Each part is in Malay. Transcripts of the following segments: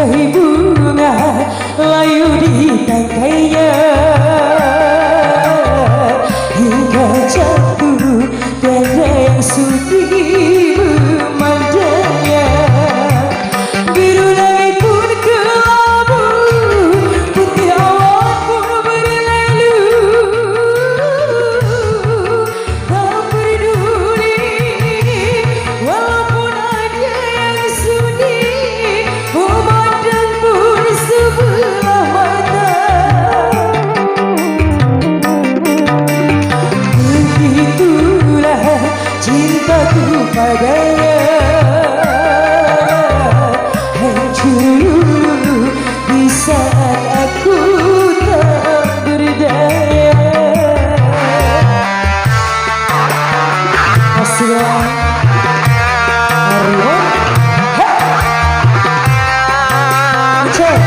bagai bunga layu di tangkainya, hingga jatuh tiada yang sudi memandangnya. Biru langit pun kelabu, putih awan pun berlalu, tak peduli walaupun ada yang sudi memandang pun sebelah mata. Begitulah cintaku padanya, hancur di saat aku tak berdaya. Asal Aryo, cek.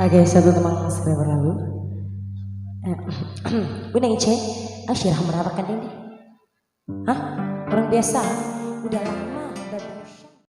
Oke, satu teman subscriber lalu. Bunda Ice, Asyirah merapakan ini. Hah? Orang biasa, udah lama